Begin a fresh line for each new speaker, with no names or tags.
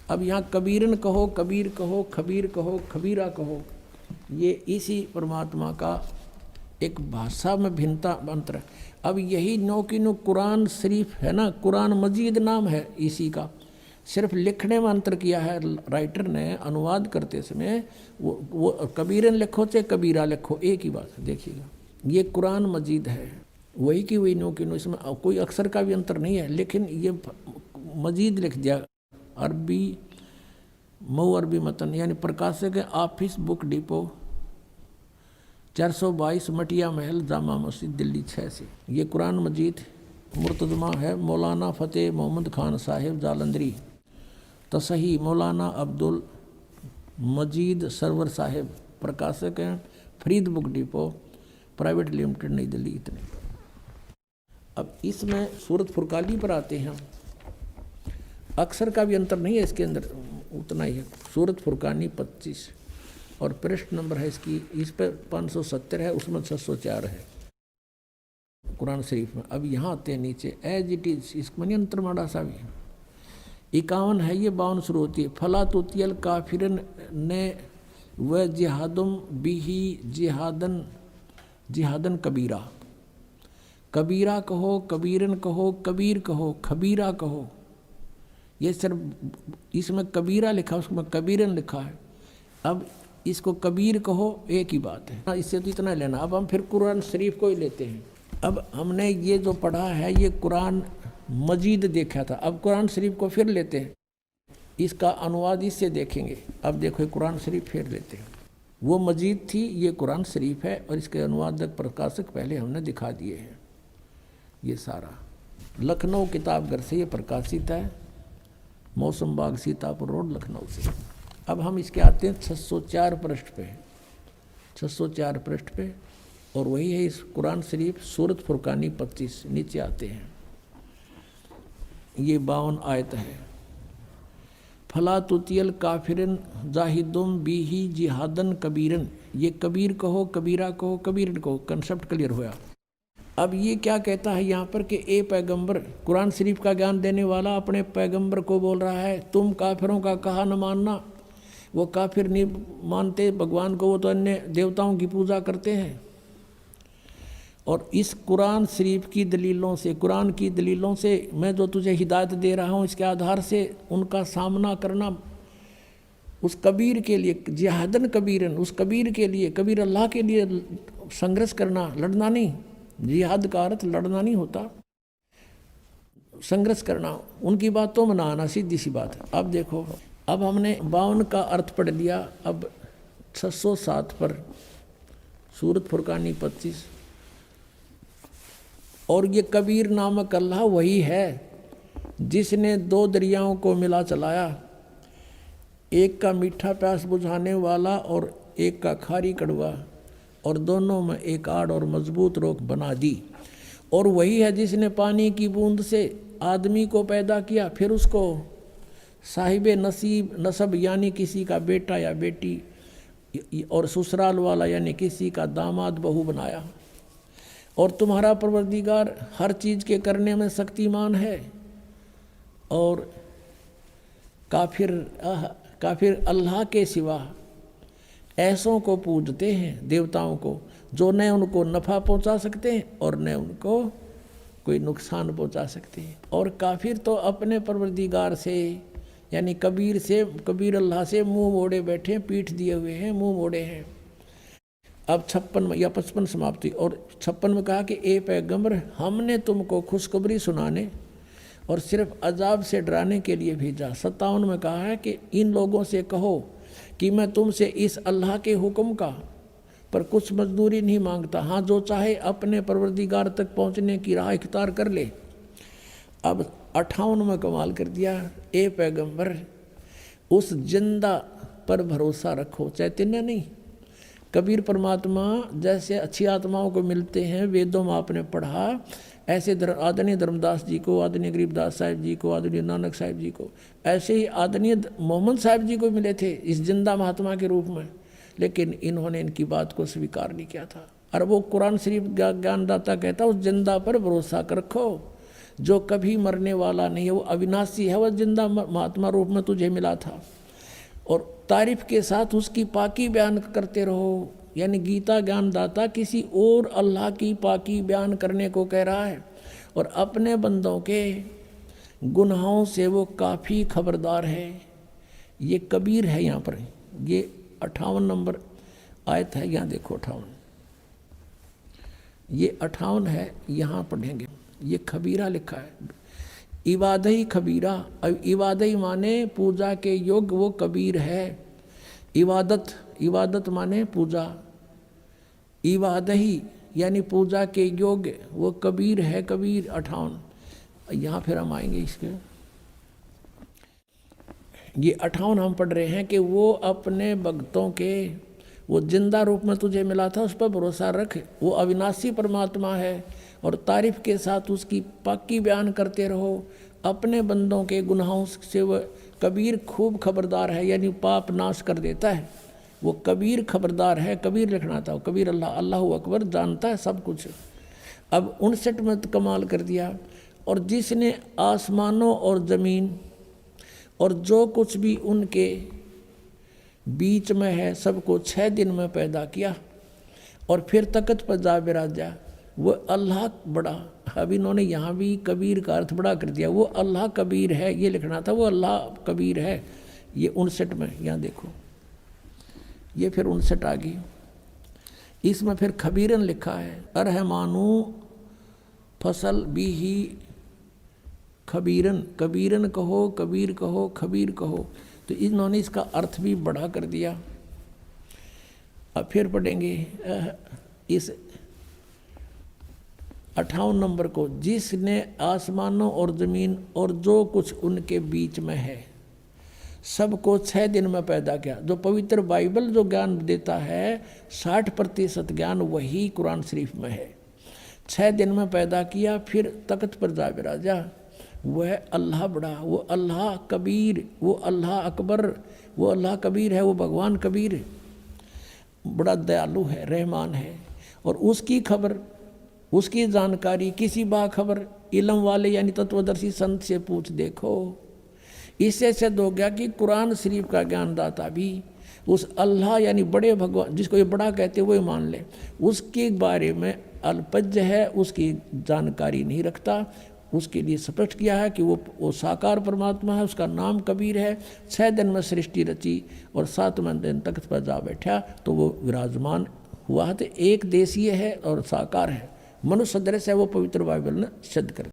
अब यहाँ कबीरन कहो, कबीर कहो, खबीर कहो, खबीरा कहो, ये इसी परमात्मा का एक भाषा में भिन्नता अंतर है। अब यही नो की नो कुरान शरीफ है ना, कुरान मजीद नाम है इसी का, सिर्फ लिखने में अंतर किया है राइटर ने। अनुवाद करते समय वो कबीरन लिखो चाहे कबीरा लिखो, एक ही बात है। देखिएगा ये कुरान मजीद है, वही की वही नो की नो, इसमें कोई अक्षर का भी अंतर नहीं है, लेकिन ये मजीद लिख दिया। अरबी मऊ अरबी मतन, यानी प्रकाशक है ऑफिस बुक डिपो 422 मटिया महल जामा मस्जिद दिल्ली 6 से। ये कुरान मजीद मुर्तजमा है मौलाना फ़तेह मोहम्मद खान साहिब जालंधरी, तसही मौलाना अब्दुल मजीद सरवर साहिब, प्रकाशक हैं Farid book depot private limited नई दिल्ली। इतने। अब इसमें सूरत फुरकानी पर आते हैं, अक्षर का भी अंतर नहीं है इसके अंदर, उतना ही है। सूरत फुरकानी 25 और पृष्ठ नंबर है इसकी, इस पर 570 है, उसमें 604 है कुरान शरीफ में। अब यहाँ आते हैं नीचे एज इट इज, इसमें अंतर माड़ा सा भी 51 है, ये 52 शुरू होती है। फला तुतियल काफिरन ने व जिहादुम बिही जिहादन जिहादन कबीरा, कबीरा कहो, कबीरन कहो, कबीर कहो, खबीरा कहो। ये सिर्फ इसमें कबीरा लिखा, उसमें कबीरन लिखा है। अब इसको कबीर कहो, एक ही बात है, इससे तो इतना लेना। अब हम फिर कुरान शरीफ को ही लेते हैं। अब हमने ये जो पढ़ा है ये कुरान मजीद देखा था, अब कुरान शरीफ को फिर लेते हैं, इसका अनुवाद इससे देखेंगे। अब देखो कुरान शरीफ फिर लेते हैं, वो मजीद थी, ये कुरान शरीफ है, और इसके अनुवादक प्रकाशक पहले हमने दिखा दिए हैं। ये सारा लखनऊ किताबघर से ये प्रकाशित है, मौसम बाग सीतापुर रोड लखनऊ से। अब हम इसके आते हैं 604 पृष्ठ पे, 604 पृष्ठ पे, और वही है इस कुरान शरीफ सूरत फुरकानी 25। नीचे आते हैं, ये 52 आयत है। फला तुतियल काफिरन जाहिदुम बिही जिहादन कबीरन, ये कबीर कहो, कबीरा कहो, कबीरन कहो, कंसेप्ट क्लियर हुआ। अब ये क्या कहता है यहाँ पर कि ए पैगंबर, कुरान शरीफ का ज्ञान देने वाला अपने पैगंबर को बोल रहा है तुम काफिरों का कहा न मानना। वो काफिर नहीं मानते भगवान को, वो तो अन्य देवताओं की पूजा करते हैं। और इस कुरान शरीफ की दलीलों से, कुरान की दलीलों से मैं जो तुझे हिदायत दे रहा हूँ, इसके आधार से उनका सामना करना उस कबीर के लिए, जिहादन कबीरन, उस कबीर के लिए, कबीर अल्लाह के लिए संघर्ष करना, लड़ना नहीं। जिहाद का अर्थ लड़ना नहीं होता, संघर्ष करना, उनकी बातों में ना आना, सीधी सी बात है। अब देखो, अब हमने 52 का अर्थ पढ़ लिया, अब 607 पर सूरत फुरकानी 25। और ये कबीर नामक अल्लाह वही है जिसने 2 दरियाओं को मिला चलाया, एक का मीठा प्यास बुझाने वाला और एक का खारी कड़वा, और दोनों में एक आड़ और मजबूत रोक बना दी। और वही है जिसने पानी की बूंद से आदमी को पैदा किया, फिर उसको साहिब नसीब नसब यानी किसी का बेटा या बेटी, और ससुराल वाला यानी किसी का दामाद बहू बनाया। और तुम्हारा परवरदिगार हर चीज़ के करने में शक्तिमान है। और काफिर अल्लाह के सिवा ऐसों को पूजते हैं, देवताओं को, जो न उनको नफ़ा पहुंचा सकते हैं और न उनको कोई नुकसान पहुंचा सकते हैं। और काफिर तो अपने परवरदिगार से यानी कबीर से, कबीर अल्लाह से मुंह मोड़े बैठे, पीठ दिए हुए हैं, मुंह मोड़े हैं। अब 56 या 55 समाप्ति। और 56 में कहा कि ए पैगंबर, हमने तुमको खुशखबरी सुनाने और सिर्फ अजाब से डराने के लिए भेजा। 57 में कहा है कि इन लोगों से कहो कि मैं तुमसे इस अल्लाह के हुक्म का पर कुछ मजदूरी नहीं मांगता, हाँ जो चाहे अपने परवरदिगार तक पहुँचने की राह इख्तियार कर ले। अब 58 में कमाल कर दिया, ए पैगंबर उस जिंदा पर भरोसा रखो, चैतन्य नहीं। कबीर परमात्मा जैसे अच्छी आत्माओं को मिलते हैं, वेदों में आपने पढ़ा, ऐसे आदरणीय धर्मदास जी को, आदरणीय गरीबदास साहिब जी को, आदरणीय नानक साहिब जी को, ऐसे ही आदरणीय मोहम्मद साहिब जी को मिले थे इस जिंदा महात्मा के रूप में। लेकिन इन्होंने इनकी बात को स्वीकार नहीं किया था। और वो कुरान शरीफ ज्ञानदाता कहता उस जिंदा पर भरोसा रखो जो कभी मरने वाला नहीं है, वो अविनाशी है, वह जिंदा महात्मा रूप में तुझे मिला था। और तारीफ के साथ उसकी पाकी बयान करते रहो, यानी गीता ज्ञानदाता किसी और अल्लाह की पाकी बयान करने को कह रहा है। और अपने बंदों के गुनाहों से वो काफ़ी खबरदार है। ये कबीर है यहाँ पर, ये 58 नंबर आयत है, यहाँ देखो 58, ये 58 है, यहाँ पढ़ेंगे। ये खबीरा लिखा है, इबादही खबीरा। अब इबादही माने पूजा के योग्य वो कबीर है। इबादत, इबादत माने पूजा, इबादही यानी पूजा के योग्य वो कबीर है। कबीर 58, यहाँ फिर हम आएंगे इसके। ये 58 हम पढ़ रहे हैं कि वो अपने भक्तों के, वो जिंदा रूप में तुझे मिला था, उस पर भरोसा रख, वो अविनाशी परमात्मा है। और तारीफ के साथ उसकी पाकी बयान करते रहो। अपने बंदों के गुनाहों से वह कबीर खूब खबरदार है, यानी पाप नाश कर देता है। वो कबीर खबरदार है, कबीर लिखना था। कबीर अल्लाह, अल्लाहु अकबर, जानता है सब कुछ। अब 59 में कमाल कर दिया। और जिसने आसमानों और ज़मीन और जो कुछ भी उनके बीच में है सबको 6 दिन में पैदा किया और फिर तख्त पर जा बिराजा, वो अल्लाह बड़ा। अब इन्होंने यहाँ भी कबीर का अर्थ बड़ा कर दिया। वो अल्लाह कबीर है, ये लिखना था, वो अल्लाह कबीर है। ये 59 में, यहाँ देखो, ये फिर 59 आ गई। इसमें फिर खबीरन लिखा है, अरहमानू फसल भी ही खबीरन, कबीरन कहो, कबीर कहो, खबीर कहो। तो इन्होंने इसका अर्थ भी बढ़ा कर दिया। अब फिर पढ़ेंगे इस 58 नंबर को, जिसने आसमानों और ज़मीन और जो कुछ उनके बीच में है सबको 6 दिन में पैदा किया। जो पवित्र बाइबल जो ज्ञान देता है 60% ज्ञान वही कुरान शरीफ में है। 6 दिन में पैदा किया, फिर तख्त पर जा बिराजा। वह अल्लाह बड़ा, वो अल्लाह कबीर, वो अल्लाह अकबर, वो अल्लाह कबीर है, वो भगवान कबीर है, बड़ा दयालु है, रहमान है। और उसकी खबर, उसकी जानकारी किसी बाखबर इल्म वाले यानी तत्वदर्शी संत से पूछ देखो। इससे सिद्ध हो गया कि कुरान शरीफ का ज्ञानदाता भी उस अल्लाह यानी बड़े भगवान, जिसको ये बड़ा कहते वो ही मान ले, उसके बारे में अल्पज्य है, उसकी जानकारी नहीं रखता। उसके लिए स्पष्ट किया है कि वो साकार परमात्मा है, उसका नाम कबीर है। 6 दिन में सृष्टि रची और 7वें दिन तख्त पर जा बैठा तो वो विराजमान हुआ। तो एक देशीय है और साकार है, मनुष्य सदृश है, वो पवित्र बाइबल ने सिद्ध कर